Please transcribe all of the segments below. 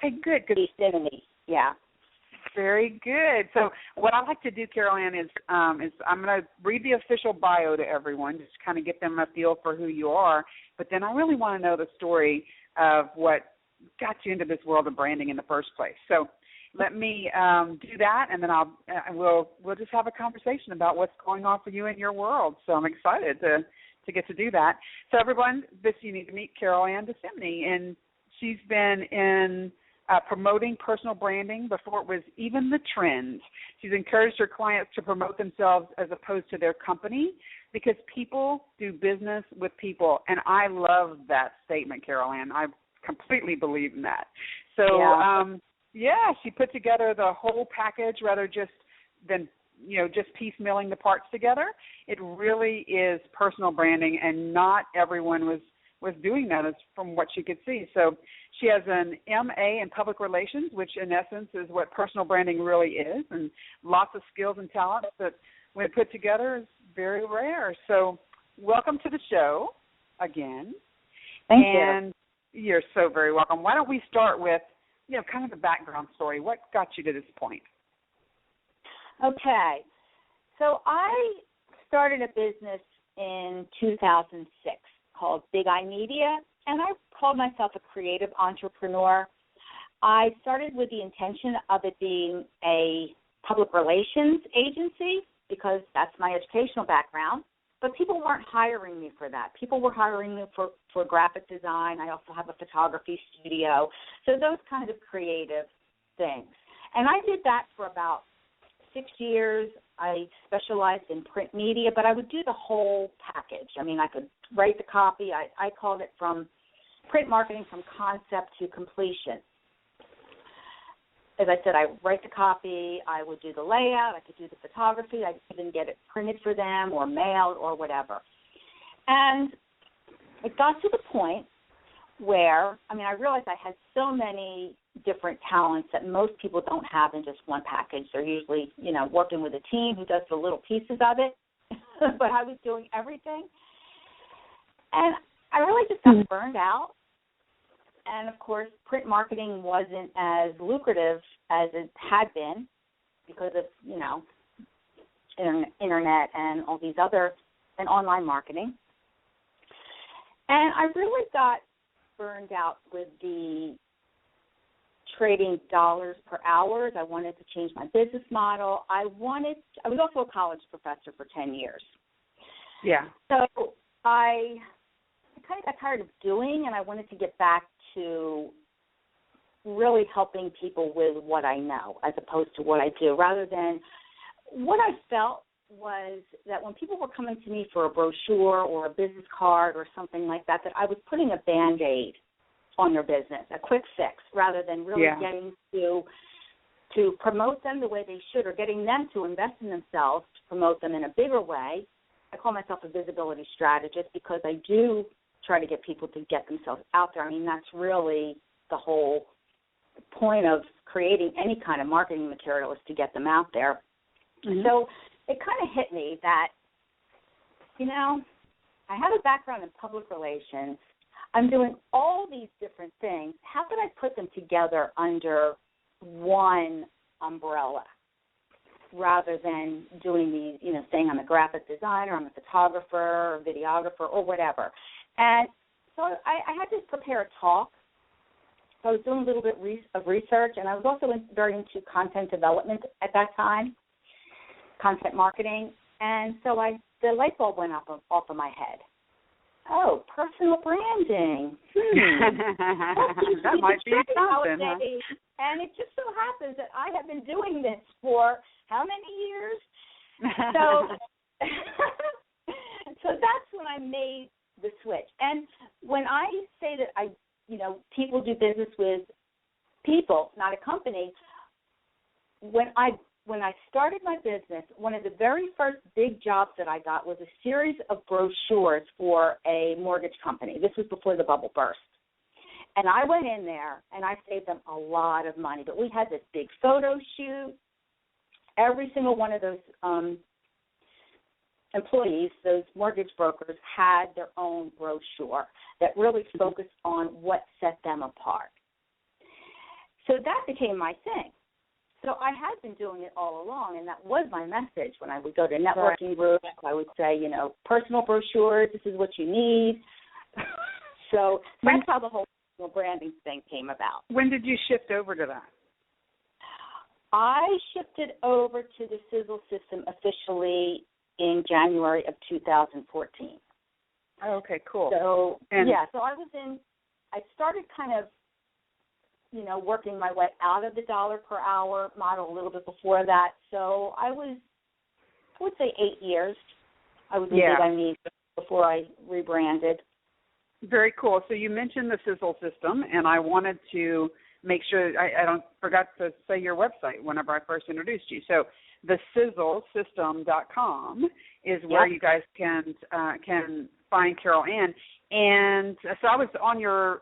Okay, good. Good. DeSimine. Yeah. Very good. So what I like to do, Carol Ann, is I'm going to read the official bio to everyone, just kind of get them a feel for who you are. But then I really want to know the story of what got you into this world of branding in the first place. So let me do that, and then we'll just have a conversation about what's going on for you in your world. So I'm excited to get to do that. So everyone, you need to meet Carol Ann DeSimine, and she's been in promoting personal branding before it was even the trend. She's encouraged her clients to promote themselves as opposed to their company, because people do business with people. And I love that statement, Carol Ann. I completely believe in that. So, she put together the whole package rather than just piecemealing the parts together. It really is personal branding, and not everyone was doing that, as from what she could see. So she has an MA in public relations, which in essence is what personal branding really is, and lots of skills and talents that when put together is very rare. So welcome to the show again. Thank you. And you're so very welcome. Why don't we start with, kind of the background story. What got you to this point? Okay. So I started a business in 2006 called Big Eye Media, and I called myself a creative entrepreneur. I started with the intention of it being a public relations agency, because that's my educational background, but people weren't hiring me for that. People were hiring me for graphic design. I also have a photography studio, so those kind of creative things. And I did that for about 6 years. I specialized in print media, but I would do the whole package. I mean, I could write the copy. I called it from print marketing from concept to completion. As I said, I write the copy, I would do the layout, I could do the photography, I'd even get it printed for them or mailed or whatever. And it got to the point where, I realized I had so many different talents that most people don't have in just one package. They're usually, working with a team who does the little pieces of it, but I was doing everything. And I really just got burned out. And, of course, print marketing wasn't as lucrative as it had been because of, internet and all these other, and online marketing. And I really got burned out with the trading dollars per hours. I wanted to change my business model. I was also a college professor for 10 years. Yeah. So I kind of got tired of doing, and I wanted to get back to really helping people with what I know as opposed to what I do, rather than what I felt was that when people were coming to me for a brochure or a business card or something like that, that I was putting a Band-Aid on their business, a quick fix, rather than really getting to promote them the way they should, or getting them to invest in themselves to promote them in a bigger way. I call myself a visibility strategist because I do try to get people to get themselves out there. That's really the whole point of creating any kind of marketing material, is to get them out there. Mm-hmm. So it kind of hit me that, I have a background in public relations. I'm doing all these different things. How could I put them together under one umbrella rather than doing these, saying I'm a graphic designer, I'm a photographer, or videographer, or whatever. And so I had to prepare a talk. So I was doing a little bit of research, and I was also very into content development at that time, content marketing. And so the light bulb went off of my head. Oh, personal branding. That might be something. Huh? And it just so happens that I have been doing this for how many years? So that's when I made the switch. And when I say that people do business with people, not a company, when I started my business, one of the very first big jobs that I got was a series of brochures for a mortgage company. This was before the bubble burst. And I went in there, and I saved them a lot of money. But we had this big photo shoot. Every single one of those employees, those mortgage brokers, had their own brochure that really focused on what set them apart. So that became my thing. So I had been doing it all along, and that was my message. When I would go to networking groups, I would say, personal brochures, this is what you need. So that's how the whole personal branding thing came about. When did you shift over to that? I shifted over to the Sizzle system officially in January of 2014. Oh, okay, cool. So, so I started kind of, working my way out of the dollar per hour model a little bit before that. So I would say 8 years I was in before I rebranded. Very cool. So you mentioned the Sizzle system, and I wanted to make sure I forgot to say your website whenever I first introduced you. So the sizzlesystem.com is where you guys can find Carol Ann. And so I was on your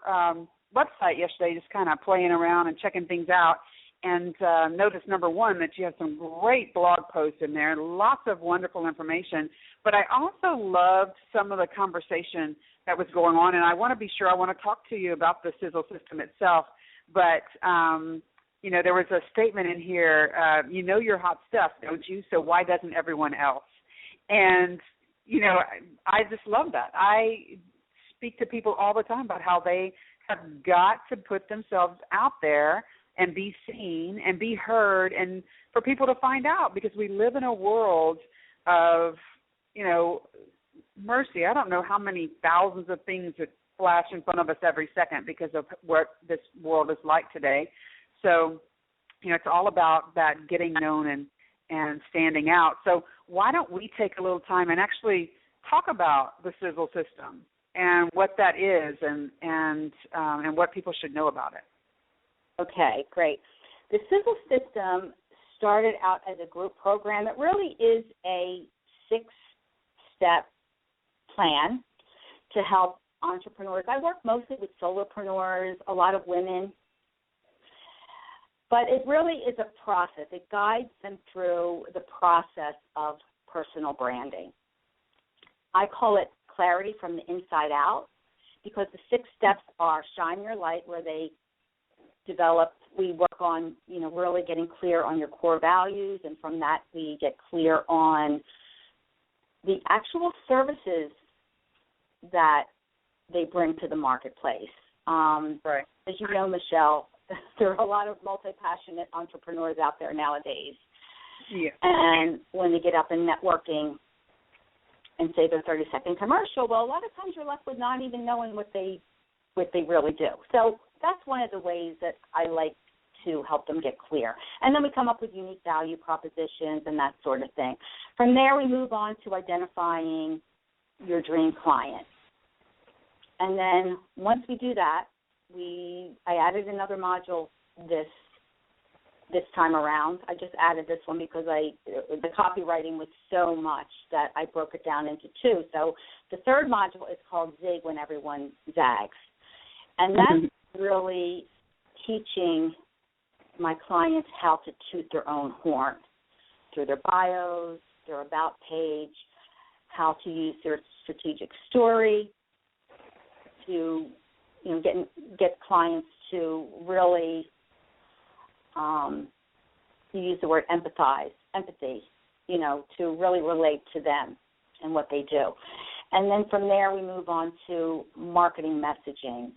website yesterday just kind of playing around and checking things out, and noticed, number one, that you have some great blog posts in there, lots of wonderful information. But I also loved some of the conversation that was going on, and I want to be sure I want to talk to you about the Sizzle system itself. But, there was a statement in here, your hot stuff, don't you? So why doesn't everyone else? And, I just love that. I speak to people all the time about how they have got to put themselves out there and be seen and be heard, and for people to find out, because we live in a world of, mercy. I don't know how many thousands of things that flash in front of us every second because of what this world is like today. So, it's all about that getting known and standing out. So why don't we take a little time and actually talk about the Sizzle system and what that is and what people should know about it. Okay, great. The Sizzle system started out as a group program. It really is a 6-step plan to help entrepreneurs. I work mostly with solopreneurs, a lot of women, but it really is a process. It guides them through the process of personal branding. I call it clarity from the inside out, because the 6 steps are shine your light, where they we work on, really getting clear on your core values, and from that we get clear on the actual services that they bring to the marketplace. Right. As you know, Michelle, there are a lot of multi-passionate entrepreneurs out there nowadays. Yeah. And when they get up in networking and say their 30-second commercial, well, a lot of times you're left with not even knowing what they really do. So that's one of the ways that I like to help them get clear. And then we come up with unique value propositions and that sort of thing. From there, we move on to identifying your dream client. And then once we do that, I added another module this time around. I just added this one because the copywriting was so much that I broke it down into 2. So the third module is called Zig, when everyone zags. And that's really teaching my clients how to toot their own horn through their bios, their about page, how to use their strategic story to get clients to really use the word empathy, to really relate to them and what they do. And then from there we move on to marketing messaging,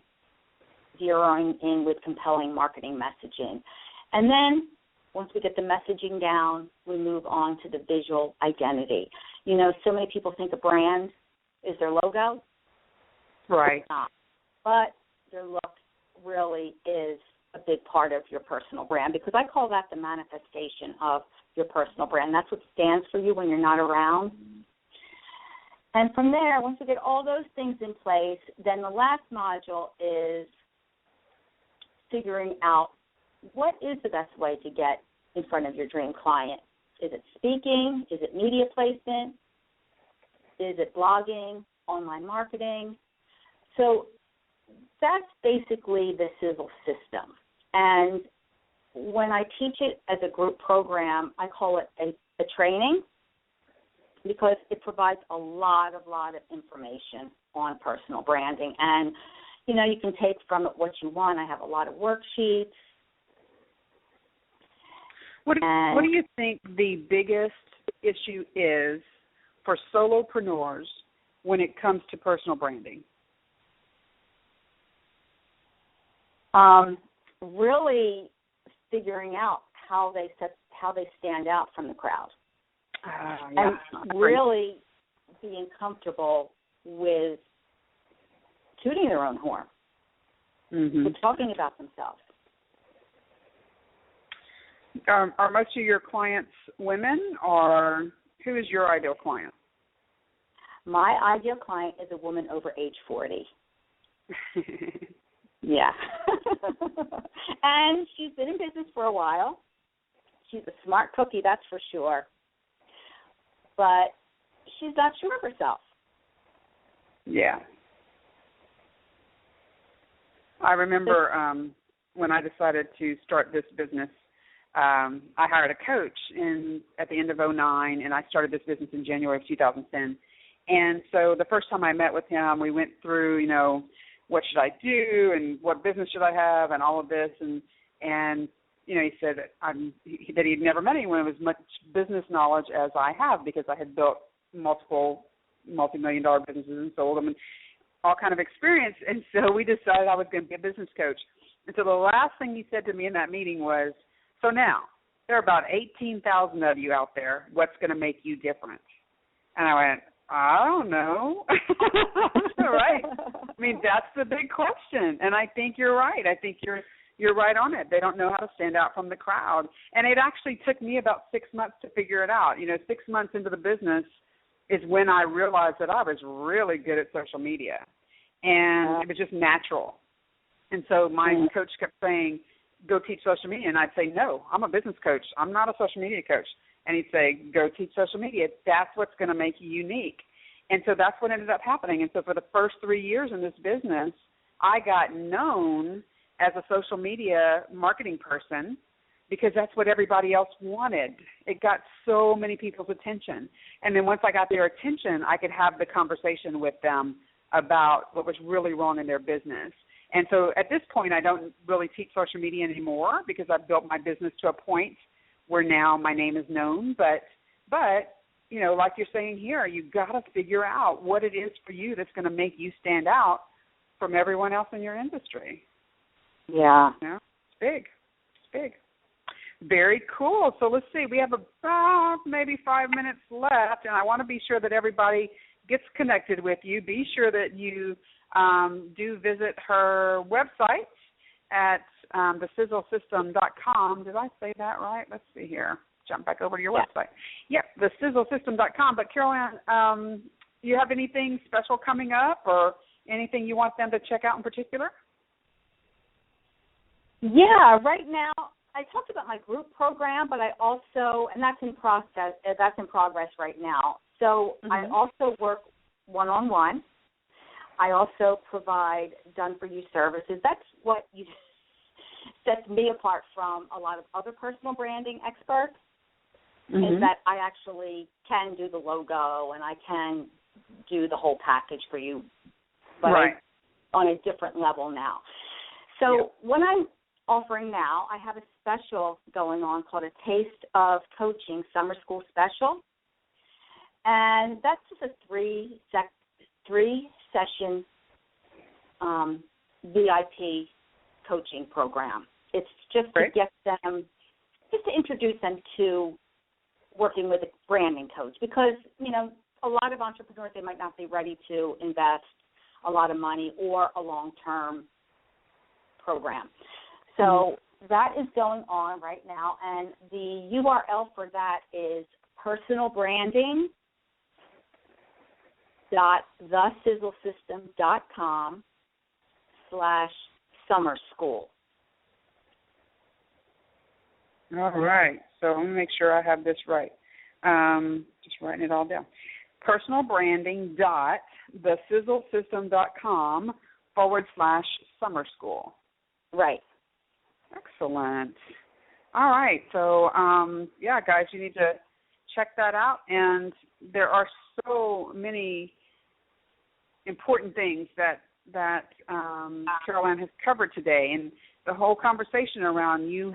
zeroing in with compelling marketing messaging. And then once we get the messaging down, we move on to the visual identity. So many people think a brand is their logo. Right. It's not. But their look really is a big part of your personal brand, because I call that the manifestation of your personal brand. That's what stands for you when you're not around. And from there, once we get all those things in place, then the last module is figuring out what is the best way to get in front of your dream client. Is it speaking? Is it media placement? Is it blogging, online marketing? So that's basically the Sizzle system. And when I teach it as a group program, I call it a training, because it provides a lot of information on personal branding. And, you can take from it what you want. I have a lot of worksheets, What do you think the biggest issue is for solopreneurs when it comes to personal branding? Really figuring out how they stand out from the crowd, and really being comfortable with tooting their own horn, with talking about themselves. Are most of your clients women, or who is your ideal client? My ideal client is a woman over age 40. Yeah. And she's been in business for a while. She's a smart cookie, that's for sure. But she's not sure of herself. Yeah. I remember when I decided to start this business, I hired a coach at the end of 2009, and I started this business in January of 2010. And so the first time I met with him, we went through, what should I do and what business should I have and all of this. And he said that he'd never met anyone with as much business knowledge as I have, because I had built multiple multi-million-dollar businesses and sold them and all kind of experience. And so we decided I was going to be a business coach. And so the last thing he said to me in that meeting was, so now, there are about 18,000 of you out there. What's going to make you different? And I went, I don't know. Right? I mean, that's the big question. And I think you're right. I think you're right on it. They don't know how to stand out from the crowd. And it actually took me about 6 months to figure it out. 6 months into the business is when I realized that I was really good at social media. And it was just natural. And so my coach kept saying, go teach social media. And I'd say, no, I'm a business coach. I'm not a social media coach. And he'd say, go teach social media. That's what's going to make you unique. And so that's what ended up happening. And so for the first 3 years in this business, I got known as a social media marketing person because that's what everybody else wanted. It got so many people's attention. And then once I got their attention, I could have the conversation with them about what was really wrong in their business. And so at this point, I don't really teach social media anymore because I've built my business to a point where now my name is known. But like you're saying here, you've got to figure out what it is for you that's going to make you stand out from everyone else in your industry. Yeah. It's big. It's big. Very cool. So let's see. We have about maybe 5 minutes left, and I want to be sure that everybody gets connected with you. Be sure that you do visit her website at thesizzlesystem.com. Did I say that right? Let's see here. Jump back over to your website. Yep, thesizzlesystem.com. But Carol Ann, you have anything special coming up or anything you want them to check out in particular? Yeah, right now I talked about my group program, but I also, and that's in progress right now. So I also work one-on-one. I also provide done-for-you services. That's what sets me apart from a lot of other personal branding experts, is that I actually can do the logo and I can do the whole package for you, but on a different level now. So what I'm offering now, I have a special going on called a Taste of Coaching Summer School Special, and that's just a three-session VIP coaching program. It's just to get them, just to introduce them to working with a branding coach, because, a lot of entrepreneurs, they might not be ready to invest a lot of money or a long-term program. So that is going on right now, and the URL for that is personalbranding.thesizzlesystem.com/summer-school. All right. So let me make sure I have this right. Just writing it all down. personalbranding.thesizzlesystem.com/summer-school. Right. Excellent. All right. So, guys, you need to check that out. And there are so many important things that Carol Ann has covered today. And the whole conversation around you